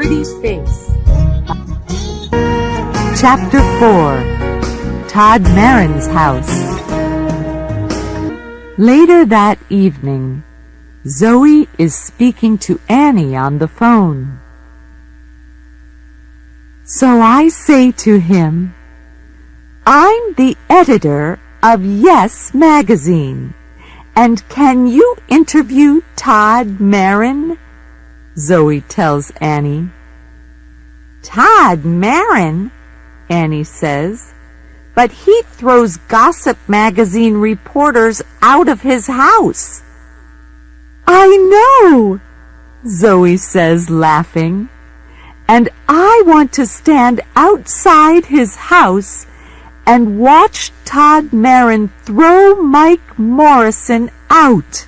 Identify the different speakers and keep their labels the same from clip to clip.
Speaker 1: pretty face.
Speaker 2: Chapter 4. Todd Marin's House. Later that evening, Zoe is speaking to Annie on the phone. So I say to him, "I'm the editor of Yes Magazine, and can you interview Todd Marin?" Zoe tells Annie. "Todd Marin?" Annie says. "But he throws Gossip Magazine reporters out of his house." "I know," Zoe says, laughing. "And I want to stand outside his house and watch Todd Marin throw Mike Morrison out."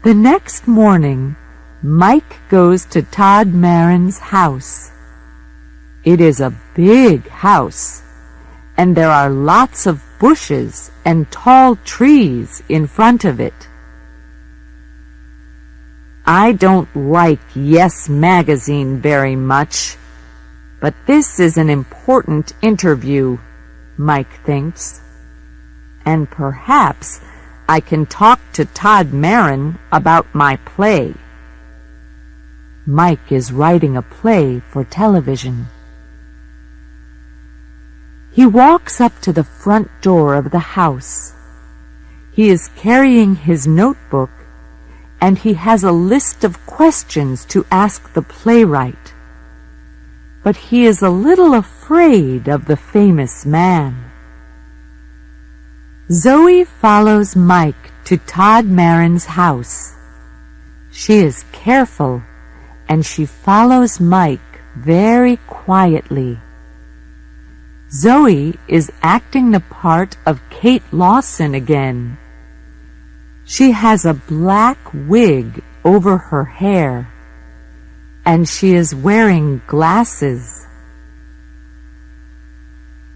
Speaker 2: The next morning, Mike goes to Todd Marin's house. It is a big house, and there are lots of bushes and tall trees in front of it. "I don't like Yes Magazine very much, but this is an important interview," Mike thinks. "And perhaps I can talk to Todd Marin about my play." Mike is writing a play for television. He walks up to the front door of the house. He is carrying his notebook, and he has a list of questions to ask the playwright. But he is a little afraid of the famous man. Zoe follows Mike to Todd Marin's house. She is careful, and she follows Mike very quietly. Zoe is acting the part of Kate Lawson again. She has a black wig over her hair, and she is wearing glasses.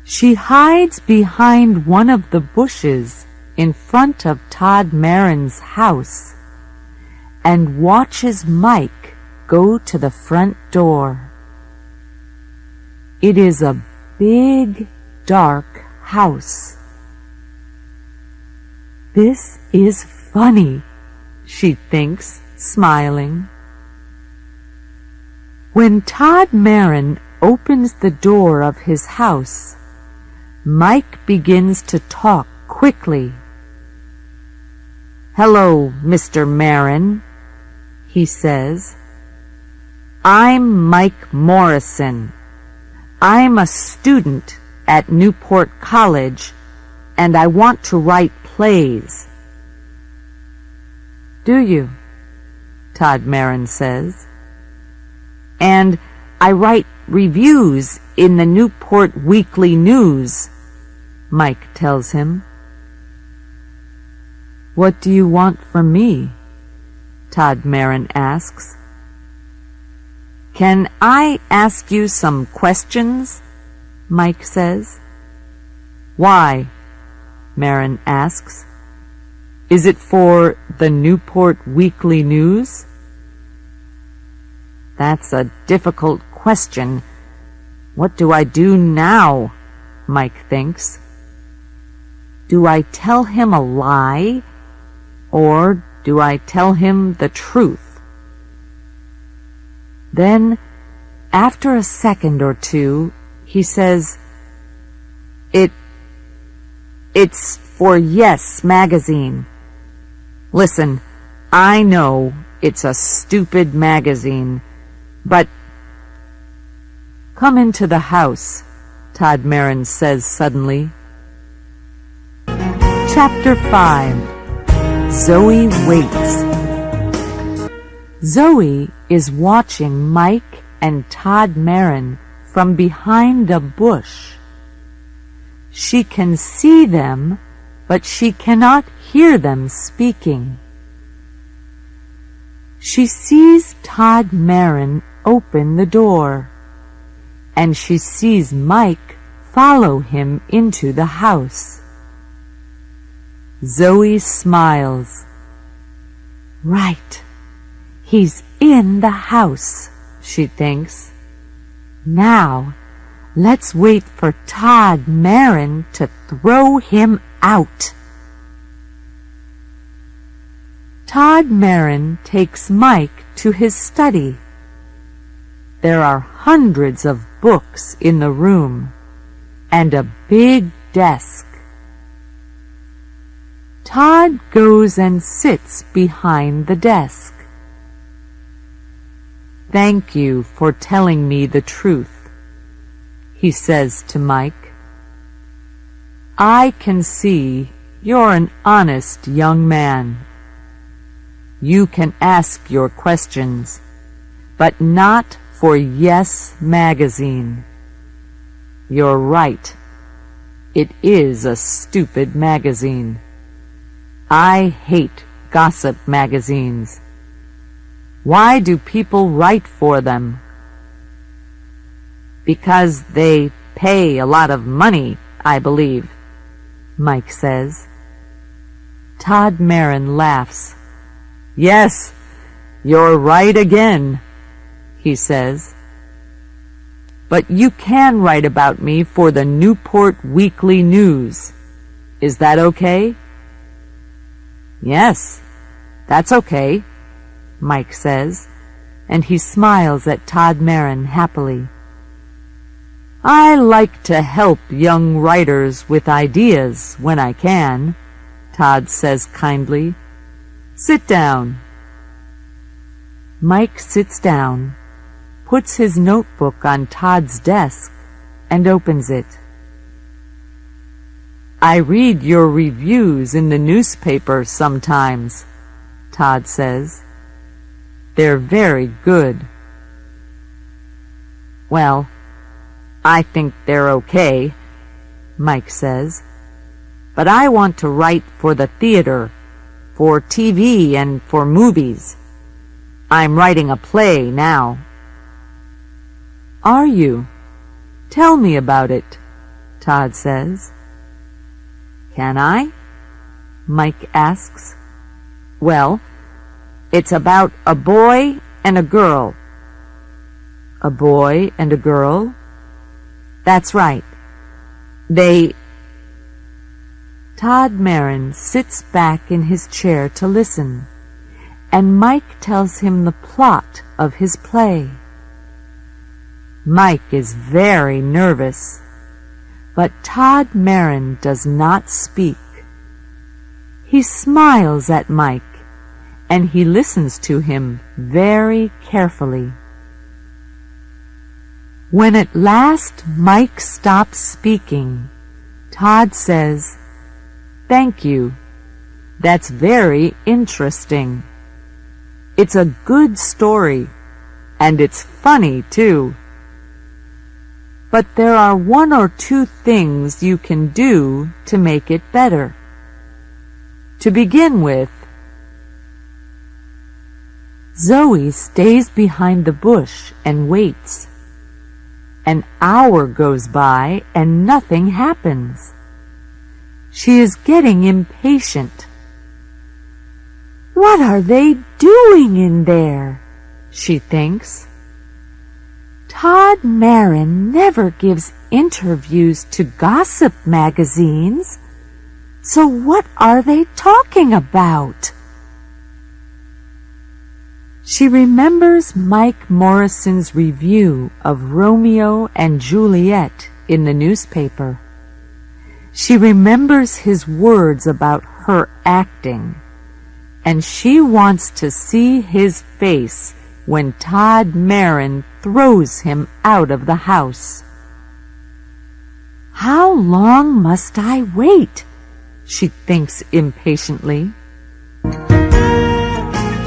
Speaker 2: She hides behind one of the bushes in front of Todd Marin's house and watches Mike go to the front door. It is a big, dark house. "This is funny," she thinks, smiling. When Todd Marin opens the door of his house, Mike begins to talk quickly. "Hello, Mr. Marin," he says. "I'm Mike Morrison. I'm a student at Newport College, and I want to write plays." "Do you?" Todd Marin says. "And I write reviews in the Newport Weekly News," Mike tells him. "What do you want from me?" Todd Marin asks. "Can I ask you some questions?" Mike says. "Why?" Marin asks. "Is it for the Newport Weekly News?" "That's a difficult question. What do I do now?" Mike thinks. "Do I tell him a lie, or do I tell him the truth?" Then, after a second or two, he says, It's for Yes Magazine. Listen, I know it's a stupid magazine, but—" "Come into the house," Todd Marin says suddenly. Chapter 5. Zoe Waits. Zoe is watching Mike and Todd Marin from behind a bush. She can see them, but she cannot hear them speaking. She sees Todd Marin open the door, and she sees Mike follow him into the house. Zoe smiles. Right. He's in the house, she thinks. Now, let's wait for Todd Marin to throw him out. Todd Marin takes Mike to his study. There are hundreds of books in the room and a big desk. Todd goes and sits behind the desk. "Thank you for telling me the truth," he says to Mike. "I can see you're an honest young man. You can ask your questions, but not for Yes Magazine. You're right. It is a stupid magazine. I hate gossip magazines. Why do people write for them?" "Because they pay a lot of money, I believe," Mike says. Todd Marin laughs. "Yes, you're right again," he says. "But you can write about me for the Newport Weekly News. Is that okay?" "Yes, that's okay," Mike says, and he smiles at Todd Marin happily. "I like to help young writers with ideas when I can," Todd says kindly. "Sit down." Mike sits down, puts his notebook on Todd's desk, and opens it. "I read your reviews in the newspaper sometimes," Todd says. "They're very good." "Well, I think they're okay," Mike says. "But I want to write for the theater, for TV, and for movies. I'm writing a play now." "Are you? Tell me about it," Todd says. "Can I?" Mike asks. "Well, it's about a boy and a girl." "A boy and a girl?" "That's right. Todd Marin sits back in his chair to listen, and Mike tells him the plot of his play. Mike is very nervous, but Todd Marin does not speak. He smiles at Mike, and he listens to him very carefully. When at last Mike stops speaking, Todd says, "Thank you. That's very interesting. It's a good story, and it's funny too. But there are one or two things you can do to make it better. To begin with, Zoe stays behind the bush and waits. An hour goes by and nothing happens. She is getting impatient. What are they doing in there? She thinks. Todd Marin never gives interviews to gossip magazines. So what are they talking about? She remembers Mike Morrison's review of Romeo and Juliet in the newspaper. She remembers his words about her acting, and she wants to see his face when Todd Marin throws him out of the house. How long must I wait? She thinks impatiently.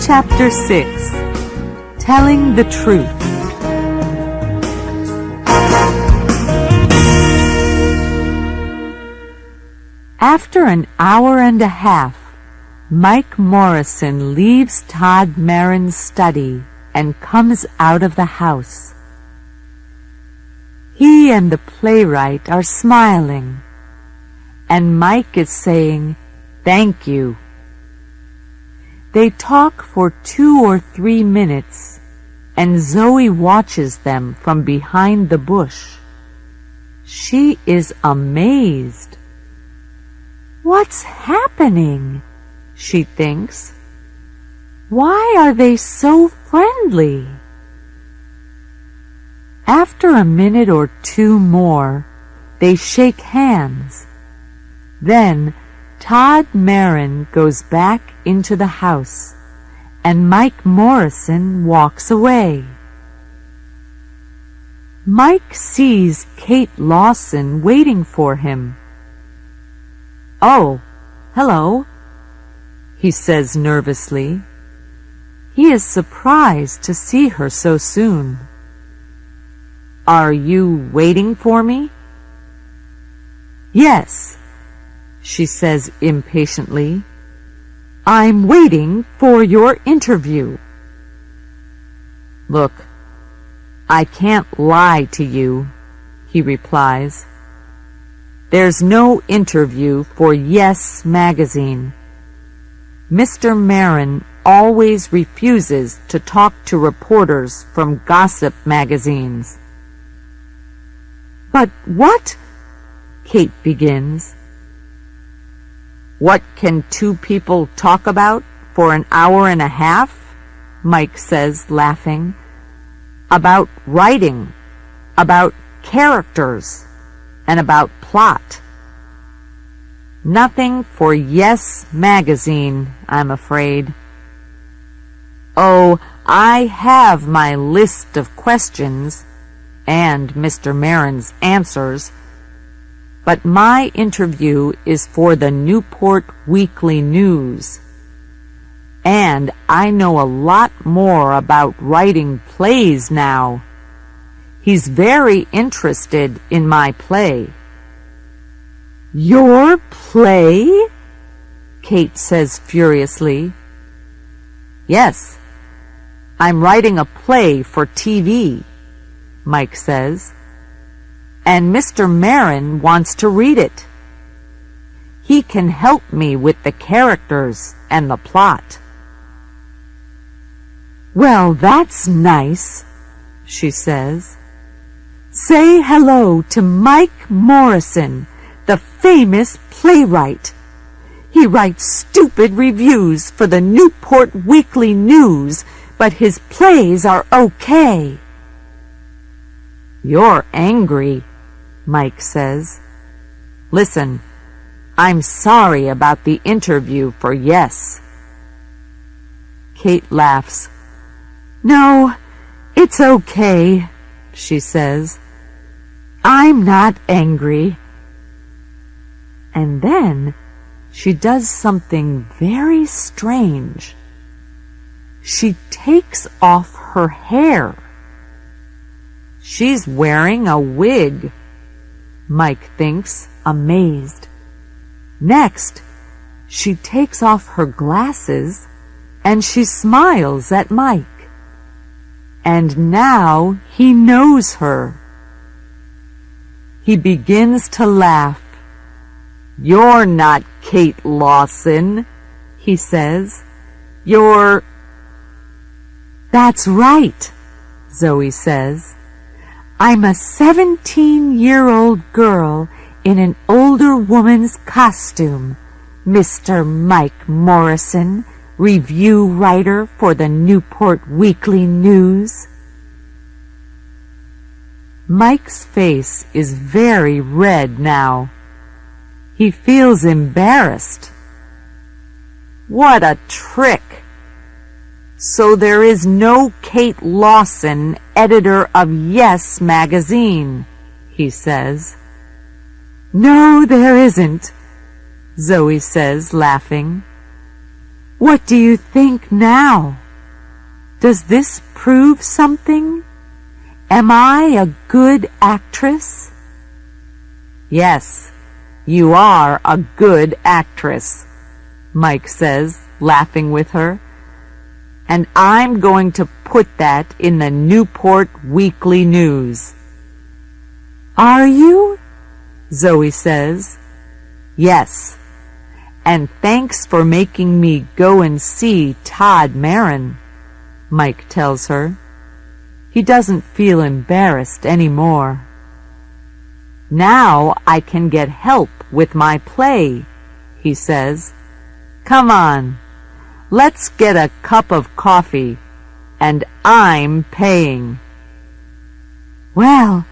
Speaker 2: Chapter 6. Telling the Truth. After an hour and a half, Mike Morrison leaves Todd Marin's study and comes out of the house. He and the playwright are smiling, and Mike is saying, "Thank you." They talk for 2 or 3 minutes, and Zoe watches them from behind the bush. She is amazed. What's happening? She thinks. Why are they so friendly? After a minute or 2 more, they shake hands. Then Todd Marin goes back into the house, and Mike Morrison walks away. Mike sees Kate Lawson waiting for him. "Oh, hello," he says nervously. He is surprised to see her so soon. "Are you waiting for me?" "Yes," she says impatiently. "I'm waiting for your interview." "Look, I can't lie to you," he replies. "There's no interview for Yes magazine. Mr. Marin always refuses to talk to reporters from gossip magazines." "But what?" Kate begins. "What can 2 people talk about for an hour and a half?" Mike says, laughing. "About writing, about characters, and about plot. Nothing for Yes magazine, I'm afraid." "Oh, I have my list of questions and Mr. Marin's answers, but my interview is for the Newport Weekly News. And I know a lot more about writing plays now. He's very interested in my play." "Your play?" Kate says furiously. "Yes, I'm writing a play for TV," Mike says, "and Mr. Marin wants to read it. He can help me with the characters and the plot." "Well, that's nice," she says. "Say hello to Mike Morrison, the famous playwright. He writes stupid reviews for the Newport Weekly News, but his plays are okay." "You're angry," Mike says. "Listen, I'm sorry about the interview for Yes." Kate laughs. "No, it's okay," she says. "I'm not angry." And then she does something very strange. She takes off her hair. She's wearing a wig, Mike thinks, amazed. Next, she takes off her glasses and she smiles at Mike. And now he knows her. He begins to laugh. "You're not Kate Lawson," he says. "You're—" "That's right," Zoe says. "I'm a 17-year-old girl in an older woman's costume, Mr. Mike Morrison, review writer for the Newport Weekly News." Mike's face is very red now. He feels embarrassed. What a trick! So there is no Kate Lawson, editor of Yes magazine, he says. "No, there isn't," Zoe says, laughing. "What do you think now? Does this prove something? Am I a good actress?" "Yes, you are a good actress," Mike says, laughing with her. "And I'm going to put that in the Newport Weekly News." "Are you?" Zoe says. "Yes, And thanks for making me go and see Todd Marin, Mike tells her. He doesn't feel embarrassed anymore. Now I can get help with my play, he says. Come on, let's get a cup of coffee, and I'm paying. Well,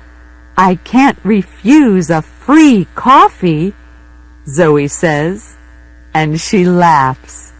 Speaker 2: I can't refuse a free coffee, Zoe says, and she laughs.